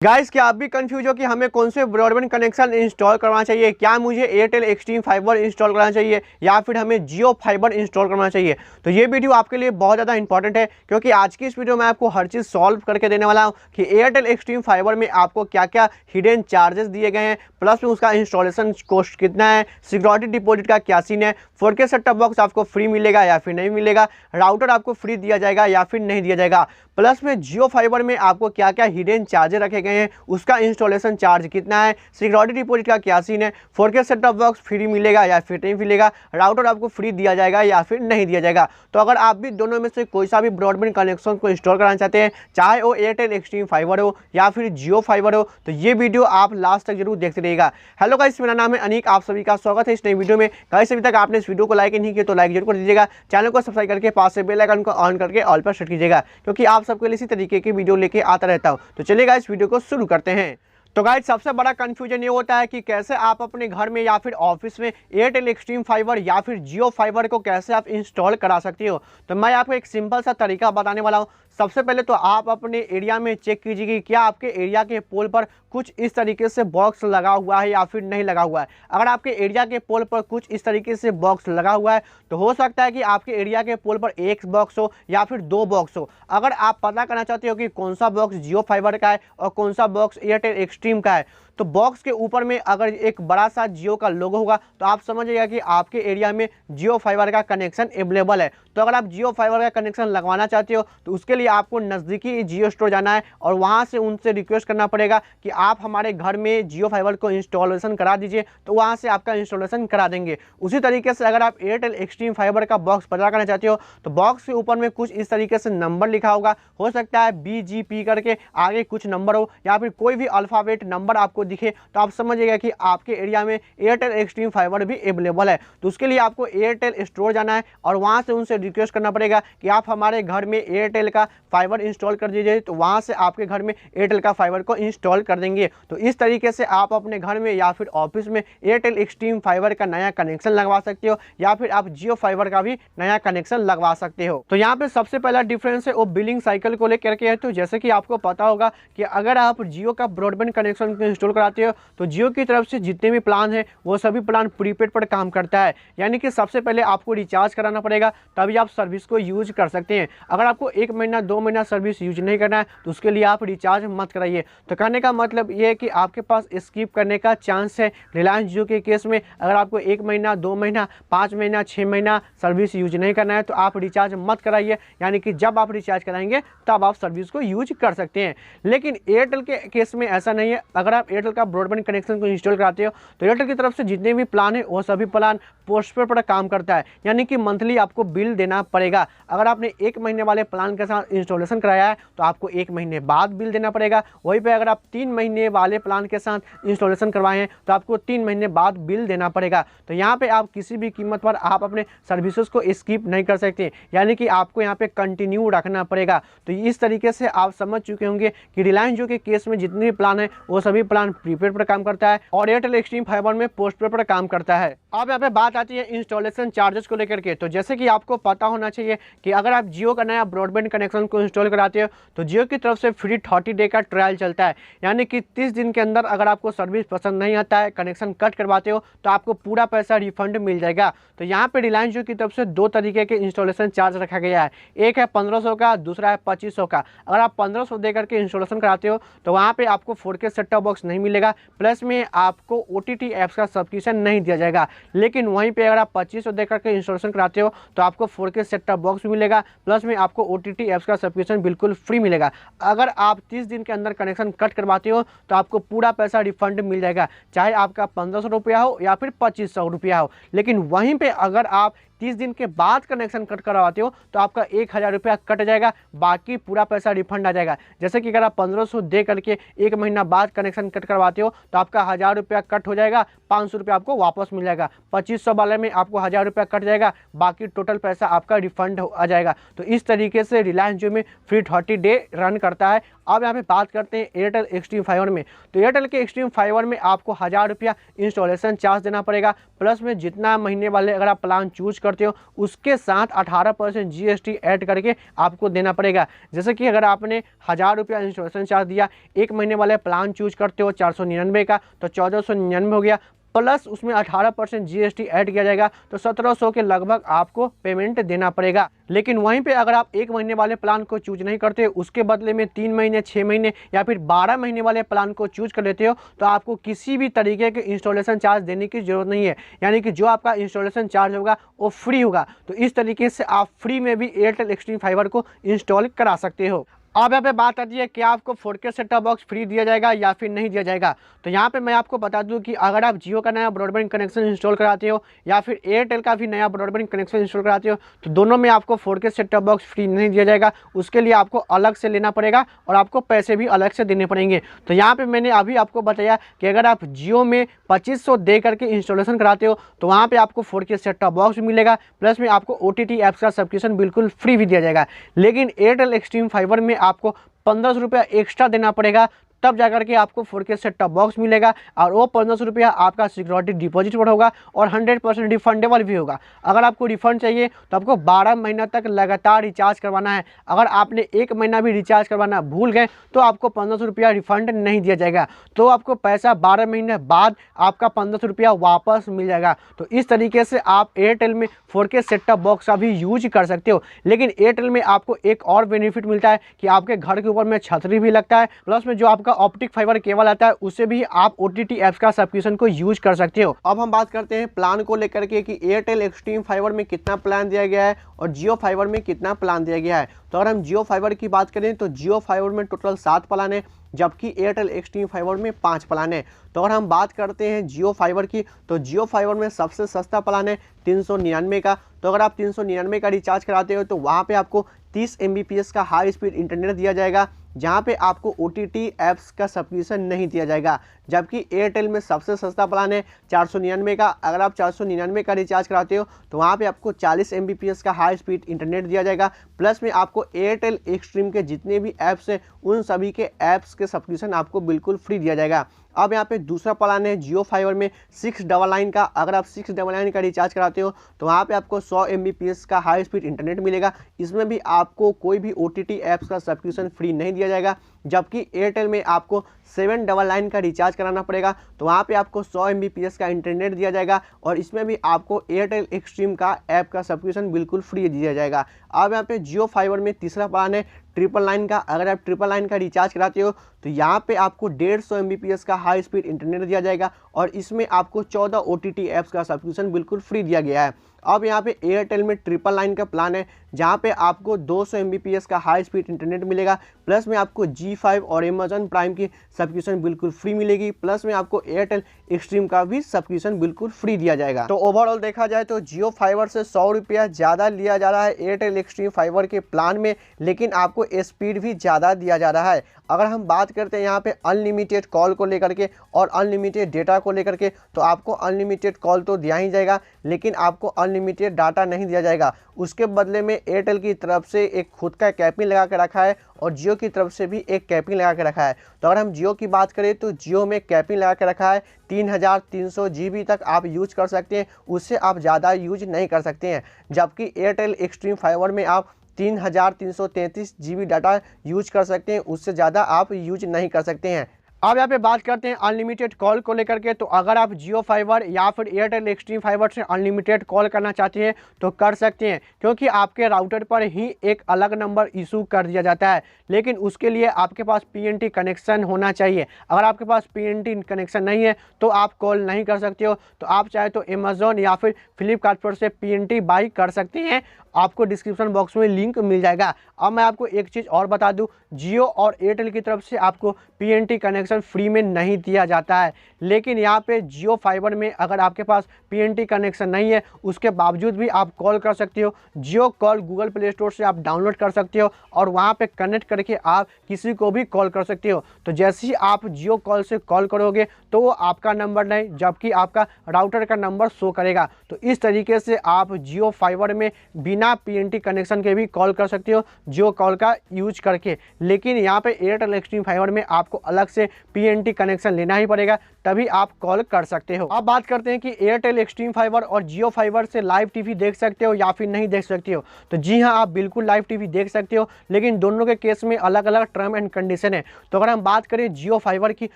Guys, क्या आप भी कंफ्यूज हो कि हमें कौन से ब्रॉडबैंड कनेक्शन इंस्टॉल करना चाहिए? क्या मुझे एयरटेल एक्सट्रीम फाइबर इंस्टॉल करना चाहिए या फिर हमें जियो फाइबर इंस्टॉल करना चाहिए? तो ये वीडियो आपके लिए बहुत ज़्यादा इंपॉर्टेंट है, क्योंकि आज की इस वीडियो में आपको हर चीज़ सॉल्व करके देने वाला हूँ कि एयरटेल एक्सट्रीम फाइबर में आपको क्या क्या हिडन चार्जेस दिए गए हैं, प्लस में उसका इंस्टॉलेशन कॉस्ट कितना है, सिक्योरिटी डिपॉजिट का क्या सीन है, 4K सेट टॉप बॉक्स आपको फ्री मिलेगा या फिर नहीं मिलेगा, राउटर आपको फ्री दिया जाएगा या फिर नहीं दिया जाएगा, प्लस में जियो फाइबर में आपको क्या क्या हिडन चार्जेस रखे गए हैं, उसका इंस्टॉलेशन चार्ज कितना है, सिक्योरिटी डिपॉजिट का क्या सीन है, 4K set top box free मिलेगा या फिर नहीं मिलेगा, राउटर आपको फ्री दिया जाएगा या फिर नहीं दिया जाएगा। तो अगर आप भी दोनों में से कोई सा भी ब्रॉडबैंड कनेक्शन को इंस्टॉल कराना चाहते हैं, चाहे वो एयरटेल एक्सट्रीम फाइबर हो या फिर जियो फाइबर हो, तो ये वीडियो आप लास्ट तक जरूर देखते रहिएगा। हेलो गाइस, मेरा नाम है अनीक, आप सभी का स्वागत है इस नई वीडियो में। गाइस, अभी तक आपने इस वीडियो को लाइक नहीं किया तो लाइक जरूर कर दीजिएगा, चैनल को सब्सक्राइब करके पास से बेल आइकन को ऑन करके ऑल पर सेट कीजिएगा, क्योंकि आप सबके लिए इसी तरीके की वीडियो लेके आता रहता हूं। तो चलिए गाइस, वीडियो को शुरू करते हैं। तो गाइस, सबसे बड़ा कंफ्यूजन ये होता है कि कैसे आप अपने घर में या फिर ऑफिस में एयरटेल एक्सट्रीम फाइबर या फिर जियो फाइबर को कैसे आप इंस्टॉल करा सकते हो। तो मैं आपको एक सिंपल सा तरीका बताने वाला हूँ। सबसे पहले तो आप अपने एरिया में चेक कीजिए कि क्या आपके एरिया के पोल पर कुछ इस तरीके से बॉक्स लगा हुआ है या फिर नहीं लगा हुआ है। अगर आपके एरिया के पोल पर कुछ इस तरीके से बॉक्स लगा हुआ है तो हो सकता है कि आपके एरिया के पोल पर एक बॉक्स हो या फिर दो बॉक्स हो। अगर आप पता करना चाहते हो कि कौन सा बॉक्स जियो फाइबर का है और कौन सा बॉक्स एयरटेल एक्सट्रीम का है, तो बॉक्स के ऊपर में अगर एक बड़ा सा जियो का लोगो होगा तो आप समझिएगा कि आपके एरिया में जियो फाइबर का कनेक्शन अवेलेबल है। तो अगर आप जियो फाइबर का कनेक्शन लगवाना चाहते हो तो उसके लिए आपको नज़दीकी जियो स्टोर जाना है और वहां से उनसे रिक्वेस्ट करना पड़ेगा कि आप हमारे घर में जियो फाइबर को इंस्टॉलेशन करा दीजिए, तो वहां से आपका इंस्टॉलेशन करा देंगे। उसी तरीके से अगर आप एयरटेल एक्सट्रीम फाइबर का बॉक्स पता करना चाहते हो तो बॉक्स के ऊपर में कुछ इस तरीके से नंबर लिखा होगा, हो सकता है BGP करके आगे कुछ नंबर हो या फिर कोई भी अल्फ़ाबेट नंबर आपको दिखे, तो आप समझिएगा कि आपके एरिया में एयरटेल एक्सट्रीम फाइबर भी अवेलेबल है। तो उसके लिए आपको एयरटेल स्टोर जाना है और वहां से उनसे रिक्वेस्ट करना पड़ेगा कि आप हमारे घर में एयरटेल का फाइबर इंस्टॉल कर दीजिए, तो वहां से आपके घर में एयरटेल का फाइबर को इंस्टॉल कर देंगे। तो इस तरीके से आप अपने घर में या फिर ऑफिस में एयरटेल एक्सट्रीम फाइबर का नया कनेक्शन लगवा सकते हो या फिर आप जियो फाइबर का भी नया कनेक्शन लगवा सकते हो। तो यहाँ पे सबसे पहला डिफरेंस है वो बिलिंग साइकिल को लेकर के है। तो जैसे कि आपको पता होगा कि अगर आप जियो का ब्रॉडबैंड कनेक्शन को इंस्टॉल कराते हो तो जियो की तरफ से जितने भी प्लान है वो सभी प्लान प्रीपेड पर काम करता है, यानी कि सबसे पहले आपको रिचार्ज कराना पड़ेगा तभी आप सर्विस को यूज कर सकते हैं। अगर आपको 1 महीना 2 महीना सर्विस यूज नहीं करना है तो उसके लिए आप रिचार्ज मत कराइए। तो कहने का मतलब ये है कि आपके पास स्किप करने का चांस है। रिलायंस जियो के केस में अगर आपको 1 महीना 2 महीना 5 महीना 6 महीना सर्विस यूज नहीं करना है तो आप रिचार्ज मत कराइए, यानी कि जब आप रिचार्ज कराएंगे तब आप सर्विस को यूज कर सकते हैं। लेकिन एयरटेल के केस में ऐसा नहीं है। अगर आप एयरटेल का ब्रॉडबैंड कनेक्शन को इंस्टॉल कराते हो तो एयरटेल की तरफ से जितने भी प्लान है वो सभी प्लान पोस्टपेड पर काम करता है, यानी कि मंथली आपको बिल देना पड़ेगा। अगर आपने 1 महीने वाले प्लान के साथ इंस्टॉलेशन कराया है तो आपको 1 महीने बाद बिल देना पड़ेगा। वहीं पे अगर आप 3 महीने वाले प्लान के साथ इंस्टॉलेशन करवाए हैं तो आपको 3 महीने बाद बिल देना पड़ेगा। तो यहाँ पे आप किसी भी कीमत पर आप अपने सर्विसेज को स्किप नहीं कर सकते, यानी कि आपको यहाँ पे कंटिन्यू रखना पड़ेगा। तो इस तरीके से आप समझ चुके होंगे कि रिलायंस जियो के केस में जितने भी प्लान है वो सभी प्लान प्रीपेड पर काम करता है और एयरटेल एक्सट्रीम फाइबर में पोस्टपेड पर काम करता है। अब यहाँ पे बात आती है इंस्टॉलेशन चार्जेस को लेकर के। तो जैसे कि आपको पता होना चाहिए कि अगर आप जियो का नया ब्रॉडबैंड कनेक्शन को इंस्टॉल कराते हो तो जियो की तरफ से फ्री 30 डे का ट्रायल चलता है, यानी कि 30 दिन के अंदर अगर आपको सर्विस पसंद नहीं आता है, कनेक्शन कट करवाते हो तो आपको पूरा पैसा रिफंड मिल जाएगा। तो यहाँ पे रिलायंस जियो की तरफ से 2 तरीके के इंस्टॉलेशन चार्ज रखा गया है, एक है 1500 का, दूसरा है 2500 का। अगर आप 1500 दे करके इंस्टॉलेशन कराते हो तो वहाँ पे आपको 4K सेट टॉप बॉक्स नहीं मिलेगा, प्लस में आपको OTT ऐप्स का सब्सक्रिप्शन नहीं दिया जाएगा। लेकिन वहीं पे अगर आप 2500 दे करके इंस्टॉलेशन कराते हो तो आपको 4K सेट टॉप बॉक्स भी मिलेगा, प्लस में आपको OTT ऐप्स का सब्सक्रिप्शन बिल्कुल फ्री मिलेगा। अगर आप 30 दिन के अंदर कनेक्शन कट करवाते हो तो आपको पूरा पैसा रिफंड मिल जाएगा, चाहे आपका 1500 रुपया हो या फिर 2500 रुपया हो। लेकिन वहीं पे अगर आप 30 दिन के बाद कनेक्शन कट करवाते हो तो आपका 1000 रुपया कट जाएगा, बाकी पूरा पैसा रिफंड आ जाएगा। जैसे कि अगर आप 1500 दे करके 1 महीना बाद कनेक्शन कट करवाते हो तो आपका 1000 रुपया कट हो जाएगा, 500 रुपया आपको वापस मिल जाएगा। 2500 वाले में आपको 1000 रुपया कट जाएगा, बाकी टोटल पैसा आपका रिफंड आ जाएगा। तो इस तरीके से रिलायंस जियो में फ्री 30 डे रन करता है अब यहाँ पे बात करते हैं एयरटेल एक्सट्रीम फाइबर में। तो एयरटेल के एक्सट्रीम फाइबर में आपको 1000 रुपया इंस्टॉलेशन चार्ज देना पड़ेगा, प्लस में जितना महीने वाले अगर आप प्लान चूज करते हो उसके साथ 18% GST ऐड करके आपको देना पड़ेगा। जैसे कि अगर आपने 1000 रुपया इंस्टॉलेशन चार्ज दिया, एक महीने वाले प्लान चूज करते हो 499 का, तो 1499 हो गया, प्लस उसमें 18% GST ऐड किया जाएगा, तो 1700 के लगभग आपको पेमेंट देना पड़ेगा। लेकिन वहीं पे अगर आप एक महीने वाले प्लान को चूज नहीं करते, उसके बदले में 3 महीने, 6 महीने या फिर 12 महीने वाले प्लान को चूज कर लेते हो, तो आपको किसी भी तरीके के इंस्टॉलेशन चार्ज देने की जरूरत नहीं है। यानी कि जो आपका इंस्टॉलेशन चार्ज होगा वो फ्री होगा। तो इस तरीके से आप फ्री में भी एयरटेल एक्सट्रीम फाइबर को इंस्टॉल करा सकते हो। अब यहाँ पे बात आती है कि आपको 4K set top box free दिया जाएगा या फिर नहीं दिया जाएगा। तो यहाँ पे मैं आपको बता दूं कि अगर आप जियो का नया ब्रॉडबैंड कनेक्शन इंस्टॉल कराते हो या फिर एयरटेल का भी नया ब्रॉडबैंड कनेक्शन इंस्टॉल कराते हो, तो दोनों में आपको 4K set top box free नहीं दिया जाएगा। उसके लिए आपको अलग से लेना पड़ेगा और आपको पैसे भी अलग से देने पड़ेंगे। तो यहाँ पर मैंने अभी आपको बताया कि अगर आप जियो में 2500 दे करके इंस्टॉलेशन कराते हो तो वहाँ पर आपको 4K सेट टॉप बॉक्स मिलेगा, प्लस में आपको OTT ऐप्स का सब्सक्रिप्शन बिल्कुल फ्री भी दिया जाएगा। लेकिन एयरटेल एक्सट्रीम फाइबर में आपको 1500 रुपया एक्स्ट्रा देना पड़ेगा, तब जाकर के आपको 4K सेट टॉप बॉक्स मिलेगा। और वो 1500 रुपया आपका सिक्योरिटी डिपॉजिट पर होगा और 100% रिफंडेबल भी होगा। अगर आपको रिफंड चाहिए तो आपको 12 महीना तक लगातार रिचार्ज करवाना है। अगर आपने 1 महीना भी रिचार्ज करवाना भूल गए तो आपको 1500 रुपया रिफंड नहीं दिया जाएगा, तो आपको पैसा 12 महीने बाद आपका 1500 रुपया वापस मिल जाएगा। तो इस तरीके से आप एयरटेल में 4K सेट टॉप बॉक्स का भी यूज कर सकते हो। लेकिन एयरटेल में आपको एक और बेनिफिट मिलता है कि आपके घर के ऊपर में छतरी भी लगता है, प्लस में जो आपका ऑप्टिक फाइबर केबल आता है उससे भी आप OTT ऐप्स का सब्सक्रिप्शन को यूज कर सकते हो। अब हम बात करते हैं प्लान को लेकर के कि एयरटेल एक्सट्रीम फाइबर में कितना प्लान दिया गया है और जियो फाइबर में कितना प्लान दिया गया है। तो अगर हम जियो फाइबर की बात करें तो जियो फाइबर में टोटल 7 प्लान है, जबकि एयरटेल एक्सट्रीम फाइबर में 5 प्लान है। तो अगर हम बात करते हैं जियो फाइबर की, तो जियो फाइबर में सबसे सस्ता प्लान है 399 का। तो अगर आप 399 का रिचार्ज कराते हो तो वहाँ पे आपको 30 Mbps का हाई स्पीड इंटरनेट दिया जाएगा, जहाँ पे आपको OTT ऐप्स का सब्सक्रिप्शन नहीं दिया जाएगा। जबकि एयरटेल में सबसे सस्ता प्लान है 499 का। अगर आप 499 का रिचार्ज कराते हो तो वहाँ पे आपको 40 Mbps का हाई स्पीड इंटरनेट दिया जाएगा, प्लस में आपको एयरटेल एक्सट्रीम के जितने भी ऐप्स हैं उन सभी के ऐप्स के सब्सक्रिप्शन आपको बिल्कुल फ्री दिया जाएगा। अब यहाँ पे दूसरा प्लान है जियो फाइबर में 699 का। अगर आप 699 का रिचार्ज कराते हो तो वहाँ पे आपको 100 Mbps का हाई स्पीड इंटरनेट मिलेगा। इसमें भी आपको कोई भी OTT ऐप्स का सब्सक्रिप्शन फ्री नहीं दिया जाएगा। जबकि एयरटेल में आपको 799 का रिचार्ज कराना पड़ेगा, तो वहाँ पे आपको 100 Mbps का इंटरनेट दिया जाएगा और इसमें भी आपको एयरटेल एक्सट्रीम का ऐप का सब्सक्रिप्शन बिल्कुल फ्री दिया जाएगा। अब यहाँ पे जियो फाइबर में तीसरा प्लान है 999 का। अगर आप 999 का रिचार्ज कराते हो तो यहाँ पे आपको 150 Mbps का हाई स्पीड इंटरनेट दिया जाएगा और इसमें आपको 14 OTT ऐप्स का सब्सक्रिप्शन बिल्कुल फ्री दिया गया है। अब यहाँ पे एयरटेल में 999 का प्लान है, जहाँ पे आपको 200 Mbps का हाई स्पीड इंटरनेट मिलेगा, प्लस में आपको G5 और Amazon प्राइम की सब्सक्रिप्शन बिल्कुल फ्री मिलेगी, प्लस में आपको एयरटेल एक्सट्रीम का भी सब्सक्रिप्शन बिल्कुल फ्री दिया जाएगा। तो ओवरऑल देखा जाए तो जियो फाइबर से 100 रुपया ज़्यादा लिया जा रहा है एयरटेल एक्सट्रीम फाइबर के प्लान में, लेकिन आपको स्पीड भी ज़्यादा दिया जा रहा है। अगर हम बात करते हैं यहाँ पे अनलिमिटेड कॉल को लेकर के और अनलिमिटेड डेटा को लेकर के, तो आपको अनलिमिटेड कॉल तो दिया ही जाएगा, लेकिन आपको अनलिमिटेड डाटा नहीं दिया जाएगा। उसके बदले में एयरटेल की तरफ से एक खुद का कैपिंग लगा के रखा है और जियो की तरफ से भी एक कैपिंग लगा के रखा है। तो अगर हम जियो की बात करें तो जियो में कैपिंग लगा के रखा है 3300 GB तक आप यूज कर सकते हैं, उससे आप ज़्यादा यूज नहीं कर सकते हैं। जबकि एयरटेल एक्सट्रीम फाइबर में आप 3333 GB डाटा यूज कर सकते हैं, उससे ज़्यादा आप यूज नहीं कर सकते हैं। अब यहाँ पे बात करते हैं अनलिमिटेड कॉल को लेकर के। तो अगर आप जियो फाइबर या फिर एयरटेल एक्सट्रीम फाइबर से अनलिमिटेड कॉल करना चाहते हैं तो कर सकते हैं, क्योंकि आपके राउटर पर ही एक अलग नंबर इशू कर दिया जाता है, लेकिन उसके लिए आपके पास PNT कनेक्शन होना चाहिए। अगर आपके पास PNT कनेक्शन नहीं है तो आप कॉल नहीं कर सकते हो। तो आप चाहे तो अमेज़ॉन या फिर फ्लिपकार्ट पर से PNT बाई कर सकते हैं, आपको डिस्क्रिप्शन बॉक्स में लिंक मिल जाएगा। अब मैं आपको एक चीज़ और बता दूं, जियो और एयरटेल की तरफ से आपको PNT कनेक्शन कनेक्शन फ्री में नहीं दिया जाता है। लेकिन यहाँ पे जियो फाइबर में अगर आपके पास पीएनटी कनेक्शन नहीं है उसके बावजूद भी आप कॉल कर सकते हो। जियो कॉल गूगल प्ले स्टोर से आप डाउनलोड कर सकते हो और वहाँ पे कनेक्ट करके आप किसी को भी कॉल कर सकते हो। तो जैसे ही आप जियो कॉल से कॉल करोगे तो वो आपका नंबर नहीं जबकि आपका राउटर का नंबर शो करेगा। तो इस तरीके से आप जियो फाइबर में बिना पीएनटी कनेक्शन के भी कॉल कर सकते हो जियो कॉल का यूज करके। लेकिन यहाँ पे एयरटेल एक्सट्रीम फाइबर में आपको अलग से पीएनटी कनेक्शन लेना ही पड़ेगा तभी आप कॉल कर सकते हो। अब बात करते हैं कि एयरटेल एक्सट्रीम फाइबर और जियो फाइबर से लाइव टीवी देख सकते हो या फिर नहीं देख सकते हो। तो जी हाँ, आप बिल्कुल लाइव टीवी देख सकते हो, लेकिन दोनों के केस में अलग अलग टर्म एंड कंडीशन है। तो अगर हम बात करें जियो फाइबर की,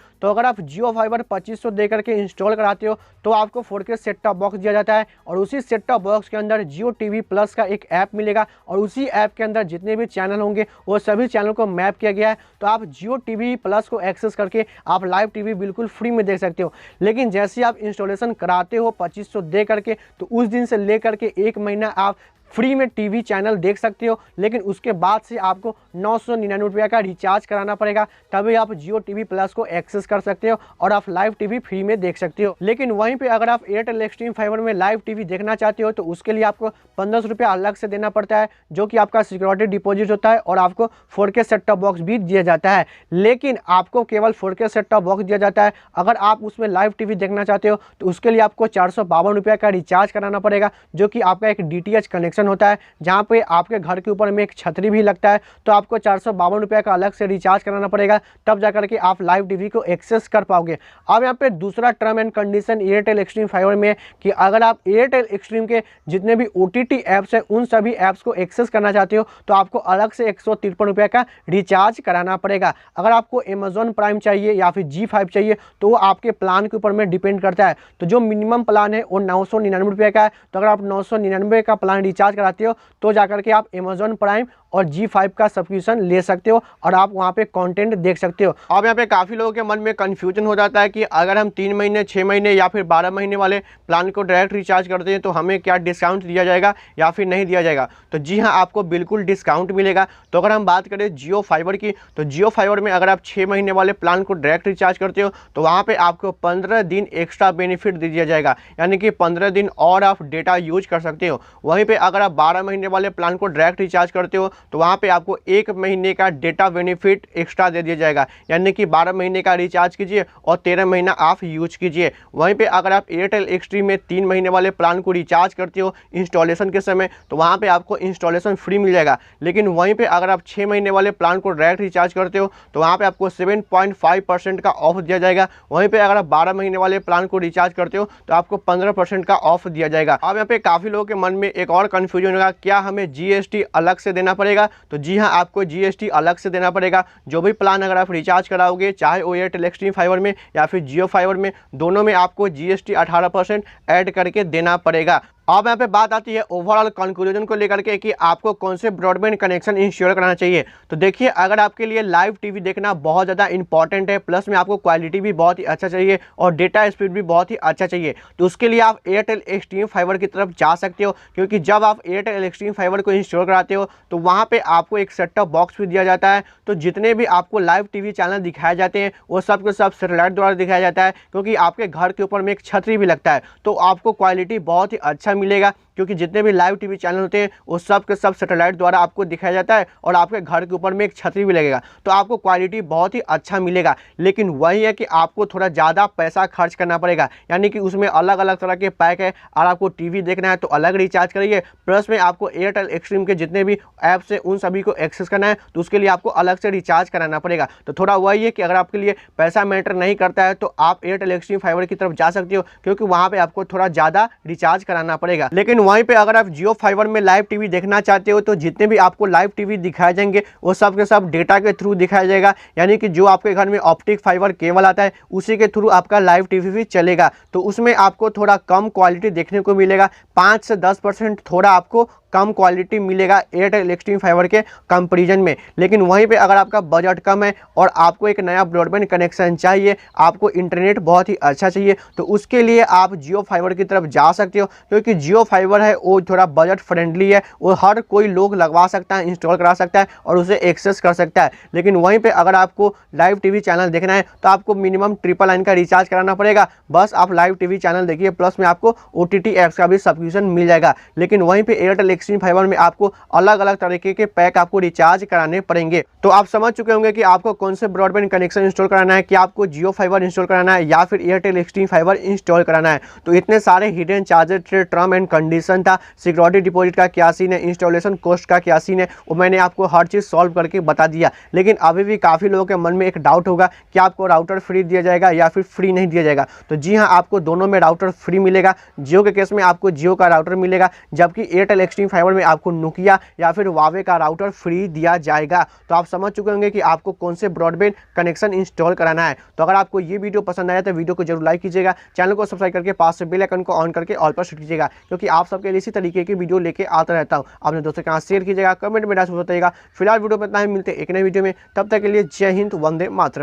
तो अगर आप जियो फाइबर 2500 दे करके इंस्टॉल कराते हो तो आपको 4K सेट टॉप बॉक्स दिया जाता है और उसी सेट टॉप बॉक्स के अंदर जियो टीवी प्लस का एक ऐप मिलेगा और उसी ऐप के अंदर जितने भी चैनल होंगे वो सभी चैनल को मैप किया गया है। तो आप जियो टीवी प्लस को एक्सेस करके आप लाइव टीवी बिल्कुल फ्री में देख सकते हो। लेकिन जैसे ही आप इंस्टॉलेशन कराते हो 2500 दे करके, तो उस दिन से लेकर के 1 महीना आप फ्री में टीवी चैनल देख सकते हो। लेकिन उसके बाद से आपको 999 रुपये का रिचार्ज कराना पड़ेगा तभी आप जियो टीवी प्लस को एक्सेस कर सकते हो और आप लाइव टीवी फ्री में देख सकते हो। लेकिन वहीं पे अगर आप एयरटेल एक्सट्रीम फाइबर में लाइव टीवी देखना चाहते हो तो उसके लिए आपको 1500 रुपये अलग से देना पड़ता है जो कि आपका सिक्योरिटी डिपॉजिट होता है और आपको 4K सेट टॉप बॉक्स भी दिया जाता है। लेकिन आपको केवल 4K सेट टॉप बॉक्स दिया जाता है। अगर आप उसमें लाइव टीवी देखना चाहते हो तो उसके लिए आपको 452 रुपये का रिचार्ज कराना पड़ेगा जो कि आपका एक DTH कनेक्शन होता है जहाँ पे आपके घर के ऊपर में एक छतरी भी लगता है। तो आपको 452 रुपये का अलग से रिचार्ज कराना पड़ेगा तब जाकर के आप लाइव टीवी को एक्सेस कर पाओगे। अब यहाँ पे दूसरा term and condition Airtel extreme fibre में कि अगर आप एयरटेल एक्सट्रीम के जितने भी OTT ऐप्स हैं उन सभी ऐप्स को एक्सेस करना चाहते हो तो आपको अलग से 153 रुपये का रिचार्ज कराना पड़ेगा। अगर आपको अमेजॉन प्राइम चाहिए या फिर G5 चाहिए तो वो आपके प्लान के ऊपर में डिपेंड करता है। तो जो मिनिमम प्लान है वो 999 रुपये का है। तो अगर आप 999 का प्लान रिचार्ज कराते हो तो जाकर के आप अमेजॉन प्राइम और G5 का सब्सक्रिप्शन ले सकते हो और आप वहाँ पे कंटेंट देख सकते हो। अब यहाँ पे काफ़ी लोगों के मन में कन्फ्यूजन हो जाता है कि अगर हम 3 महीने 6 महीने या फिर 12 महीने वाले प्लान को डायरेक्ट रिचार्ज करते हैं तो हमें क्या डिस्काउंट दिया जाएगा या फिर नहीं दिया जाएगा। तो जी हाँ, आपको बिल्कुल डिस्काउंट मिलेगा। तो अगर हम बात करें जियो फाइबर की, तो जियो फाइबर में अगर आप 6 महीने वाले प्लान को डायरेक्ट रिचार्ज करते हो तो वहाँ पर आपको 15 दिन एक्स्ट्रा बेनिफिट दिया जाएगा, यानी कि 15 दिन और आप डेटा यूज कर सकते हो। वहीं पर अगर आप 12 महीने वाले प्लान को डायरेक्ट रिचार्ज करते हो तो वहाँ पे आपको 1 महीने का डेटा बेनिफिट एक्स्ट्रा दे दिया जाएगा, यानी कि 12 महीने का रिचार्ज कीजिए और 13 महीना आप यूज कीजिए। वहीं पे अगर आप एयरटेल एक्सट्रीम में 3 महीने वाले प्लान को रिचार्ज करते हो इंस्टॉलेशन के समय तो वहाँ पे आपको इंस्टॉलेशन फ्री मिल जाएगा। लेकिन वहीं पे अगर आप 6 महीने वाले प्लान को डायरेक्ट रिचार्ज करते हो तो वहाँ पे आपको 7.5% का ऑफ दिया जाएगा। वहीं पे अगर आप 12 महीने वाले प्लान को रिचार्ज करते हो तो आपको 15% का ऑफ दिया जाएगा। अब यहाँ पे काफ़ी लोगों के मन में एक और कन्फ्यूजन होगा, क्या हमें GST अलग से देना पड़ेगा? तो जी हाँ, आपको GST अलग से देना पड़ेगा। जो भी प्लान अगर आप रिचार्ज कराओगे, चाहे वो एयरटेल एक्सट्रीम फाइबर में या फिर जियो फाइबर में, दोनों में आपको GST 18% ऐड करके देना पड़ेगा। अब यहाँ पे बात आती है ओवरऑल कंक्लूजन को लेकर के कि आपको कौन से ब्रॉडबैंड कनेक्शन इंश्योर करना चाहिए। तो देखिए, अगर आपके लिए लाइव टीवी देखना बहुत ज़्यादा इंपॉर्टेंट है, प्लस में आपको क्वालिटी भी बहुत ही अच्छा चाहिए और डेटा स्पीड भी बहुत ही अच्छा चाहिए, तो उसके लिए आप एयरटेल एक्सट्रीम फाइबर की तरफ जा सकते हो। क्योंकि जब आप एयरटेल एक्सट्रीम फाइबर को इंस्टॉल कराते हो तो वहाँ पर आपको एक सेट टॉप बॉक्स भी दिया जाता है। तो जितने भी आपको लाइव टीवी चैनल दिखाए जाते हैं वो सब के सब सेटेलाइट द्वारा दिखाया जाता है, क्योंकि आपके घर के ऊपर में एक छतरी भी लगता है। तो आपको क्वालिटी बहुत ही अच्छा मिलेगा, क्योंकि जितने भी लाइव टीवी चैनल होते हैं वो सब के सब सेटेलाइट द्वारा आपको दिखाया जाता है और आपके घर के ऊपर में एक छतरी भी लगेगा। तो आपको क्वालिटी बहुत ही अच्छा मिलेगा। लेकिन वही है कि आपको थोड़ा ज़्यादा पैसा खर्च करना पड़ेगा, यानी कि उसमें अलग अलग तरह के पैक है। और आपको टीवी देखना है तो अलग रिचार्ज करिए, प्लस में आपको एयरटेल एक्सट्रीम के जितने भी ऐप्स हैं उन सभी को एक्सेस करना है तो उसके लिए आपको अलग से रिचार्ज कराना पड़ेगा। तो थोड़ा वही है कि अगर आपके लिए पैसा मैटर नहीं करता है तो आप एयरटेल एक्सट्रीम फाइबर की तरफ जा सकते हो, क्योंकि वहाँ पर आपको थोड़ा ज़्यादा रिचार्ज कराना पड़ेगा। लेकिन वहीं पे अगर आप जियो फाइबर में लाइव टीवी देखना चाहते हो तो जितने भी आपको लाइव टीवी दिखाए जाएंगे वो सब के सब डेटा के थ्रू दिखाया जाएगा, यानी कि जो आपके घर में ऑप्टिक फाइबर केबल आता है उसी के थ्रू आपका लाइव टीवी भी चलेगा। तो उसमें आपको थोड़ा कम क्वालिटी देखने को मिलेगा, 5 से 10% थोड़ा आपको कम क्वालिटी मिलेगा एयरटेल एक्सट्रीम फाइबर के कंपेरिजन में। लेकिन वहीं पे अगर आपका बजट कम है और आपको एक नया ब्रॉडबैंड कनेक्शन चाहिए, आपको इंटरनेट बहुत ही अच्छा चाहिए, तो उसके लिए आप जियो फाइबर की तरफ जा सकते हो, क्योंकि जियो फाइबर है वो थोड़ा बजट फ्रेंडली है, वो हर कोई लोग लगवा सकता है, इंस्टॉल करा सकता है और उसे एक्सेस कर सकता है। लेकिन वहीं पे अगर आपको लाइव टीवी चैनल देखना है तो आपको मिनिमम 999 का रिचार्ज कराना पड़ेगा, बस आप लाइव टीवी चैनल देखिए, प्लस में आपको OTT ऐप्स का भी सब्सक्रिप्शन मिल जाएगा। लेकिन वहीं पे एयरटेल एक्सट्रीम फाइबर में आपको अलग अलग तरीके के पैक आपको रिचार्ज कराने पड़ेंगे। तो आप समझ चुके होंगे कि आपको कौन से ब्रॉडबैंड कनेक्शन इंस्टॉल कराना है, कि आपको जियो फाइबर इंस्टॉल कराना है या फिर एयरटेल एक्सट्रीम फाइबर इंस्टॉल कराना है। तो इतने सारे हिडन चार्जेस थे, टर्म एंड कंडीशन था, सिक्योरिटी डिपॉजिट का क्या सीन है, इंस्टॉलेशन कॉस्ट का क्या सीन है, वो मैंने आपको हर चीज़ सॉल्व करके बता दिया। लेकिन अभी भी काफ़ी लोगों के मन में एक डाउट होगा कि आपको राउटर फ्री दिया जाएगा या फिर फ्री नहीं दिया जाएगा। तो जी हाँ, आपको दोनों में राउटर फ्री मिलेगा। जियो के केस में आपको जियो का राउटर मिलेगा, जबकि एयरटेल एक्सट्रीम फाइबर में आपको नोकिया या फिर वावे का राउटर फ्री दिया जाएगा। तो आप समझ चुके होंगे कि आपको कौन से ब्रॉडबैंड कनेक्शन इंस्टॉल कराना है। तो अगर आपको ये वीडियो पसंद आया तो वीडियो को जरूर लाइक कीजिएगा, चैनल को सब्सक्राइब करके पास से बेल आइकन को ऑन करके ऑल पर सेट कीजिएगा, क्योंकि आप सबके लिए इसी तरीके की वीडियो लेके आता रहता हूँ। अपने दोस्तों के साथ शेयर कीजिएगा, कमेंट में बताइएगा। फिलहाल वीडियो में इतना ही, मिलते एक नए वीडियो में, तब तक के लिए जय हिंद, वंदे मातरम।